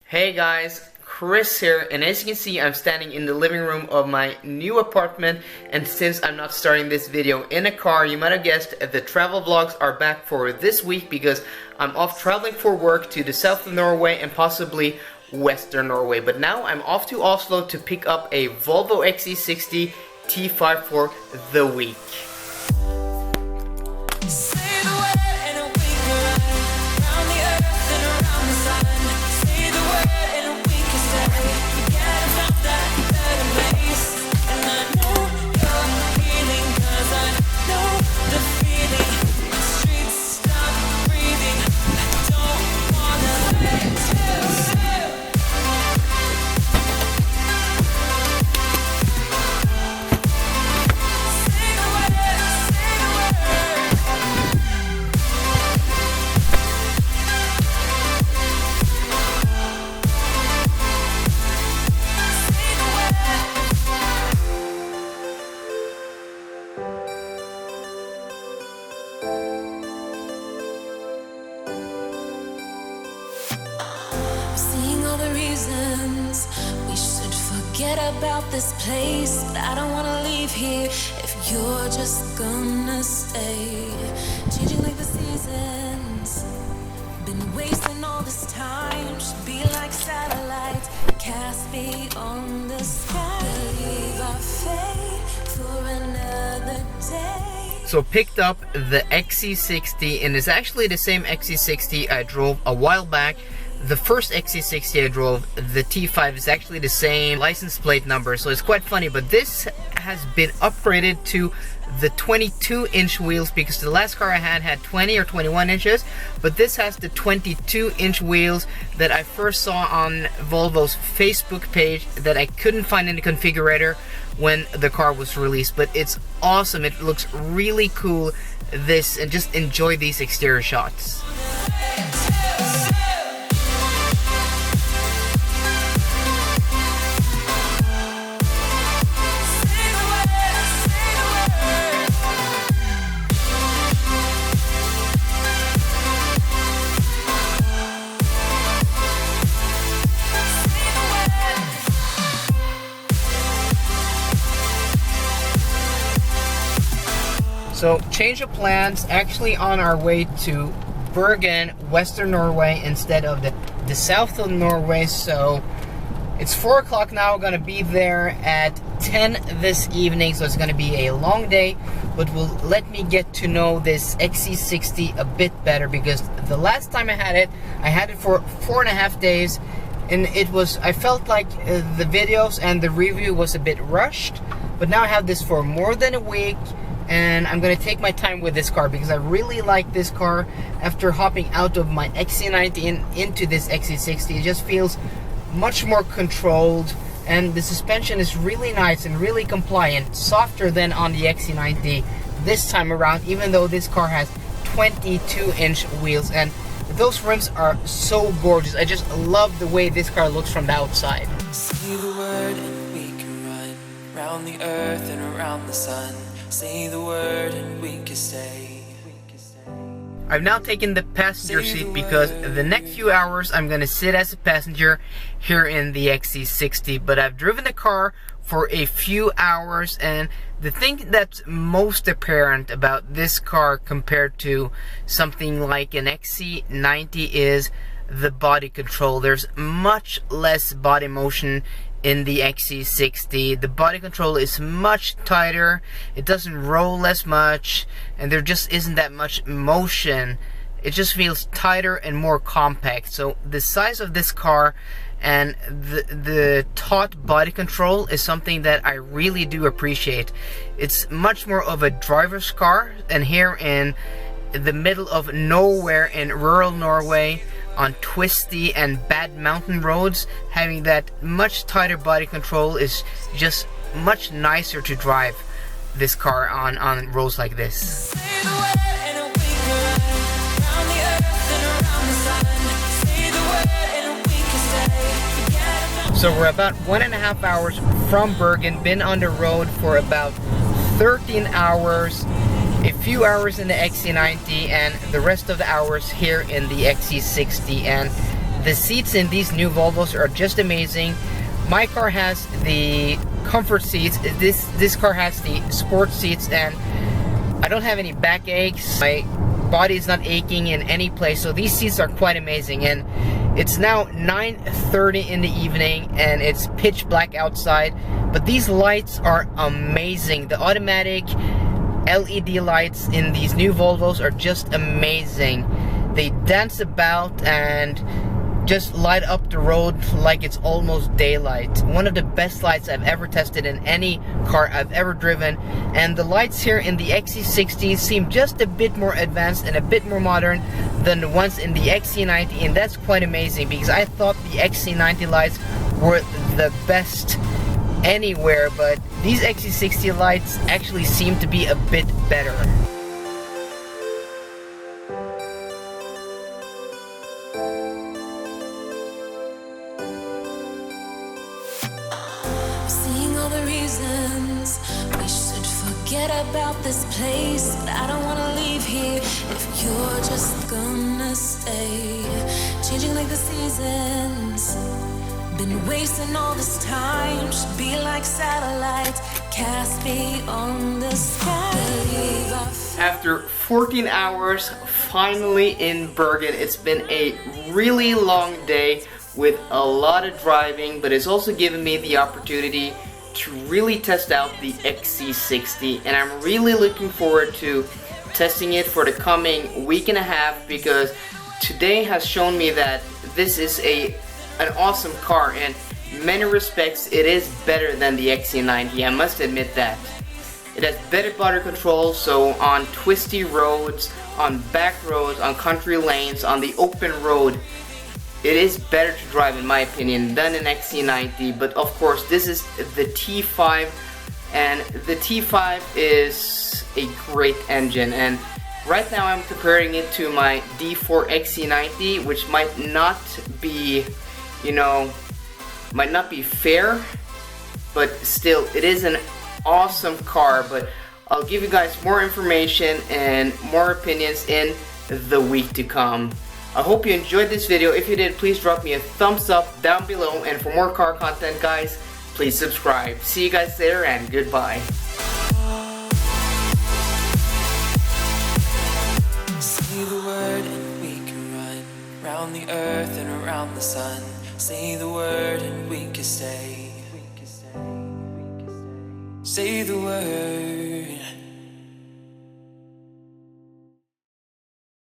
Hey guys, Chris here, and as you can see I'm standing in the living room of my new apartment, and since I'm not starting this video in a car, you might have guessed the travel vlogs are back for this week because I'm off traveling for work to the south of Norway and possibly western Norway. But now I'm off to Oslo to pick up a Volvo XC60 T5 for the week. We should forget about this place, but I don't wanna leave here if you're just gonna stay. Changing like the seasons, been wasting all this time. Should be like satellites cast beyond the sky. Leave our fate for another day. So picked up the XC60, and it's actually the same XC60 I drove a while back. The first XC60 I drove, the T5, is actually the same license plate number, so it's quite funny. But this has been upgraded to the 22-inch wheels because the last car I had 20 or 21 inches, but this has the 22-inch wheels that I first saw on Volvo's Facebook page that I couldn't find in the configurator when the car was released. But it's awesome, it looks really cool, this, and just enjoy these exterior shots. So, change of plans, actually on our way to Bergen, Western Norway, instead of the south of Norway. So, it's 4 o'clock now, we're gonna be there at 10 this evening, so it's gonna be a long day, but will let me get to know this XC60 a bit better, because the last time I had it for 4.5 days, and I felt like the videos and the review was a bit rushed, but now I have this for more than a week. And I'm going to take my time with this car because I really like this car. After hopping out of my XC90 and into this XC60, it just feels much more controlled, and the suspension is really nice and really compliant, softer than on the XC90 this time around, even though this car has 22-inch wheels, and those rims are so gorgeous. I just love the way this car looks from the outside. Say the word and we can run round the earth and around the sun. Say the word and we can stay. I've now taken the passenger seat because the next few hours I'm going to sit as a passenger here in the XC60. But I've driven the car for a few hours, and the thing that's most apparent about this car compared to something like an XC90 is the body control. There's much less body motion in the XC60. The body control is much tighter, it doesn't roll as much, and there just isn't that much motion. It just feels tighter and more compact. So the size of this car and the taut body control is something that I really do appreciate. It's much more of a driver's car, and here in the middle of nowhere in rural Norway, on twisty and bad mountain roads, having that much tighter body control is just much nicer to drive this car on roads like this. So we're about 1.5 hours from Bergen, been on the road for about 13 hours, a few hours in the XC90 and the rest of the hours here in the XC60. And The seats in these new Volvos are just amazing. My car has the comfort seats. This car has the sport seats, and I don't have any back aches. My body is not aching in any place, so these seats are quite amazing. And it's now 9:30 in the evening and it's pitch black outside, but these lights are amazing. The automatic LED lights in these new Volvos are just amazing. They dance about and just light up the road like it's almost daylight. One of the best lights I've ever tested in any car I've ever driven. And the lights here in the XC60 seem just a bit more advanced and a bit more modern than the ones in the XC90, and that's quite amazing because I thought the XC90 lights were the best anywhere, but these XC60 lights actually seem to be a bit better. Seeing all the reasons we should forget about this place, but I don't wanna leave here if you're just gonna stay. Changing like the seasons, been wasting all this time. Should be like satellites cast beyond the sky. After 14 hours, finally in Bergen. It's been a really long day with a lot of driving, but it's also given me the opportunity to really test out the XC60, and I'm really looking forward to testing it for the coming week and a half, because today has shown me that this is an awesome car, and in many respects it is better than the XC90. I must admit that. It has better body control, so on twisty roads, on back roads, on country lanes, on the open road, it is better to drive in my opinion than an XC90. But of course this is the T5, and the T5 is a great engine, and right now I'm comparing it to my D4 XC90, which might not be, might not be fair, but still it is an awesome car. But I'll give you guys more information and more opinions in the week to come. I hope you enjoyed this video. If you did, please drop me a thumbs up down below, and for more car content, guys, please subscribe. See you guys later, and goodbye. Say the word and we can run round the earth and around the sun. Say the word and we can stay. Say the word.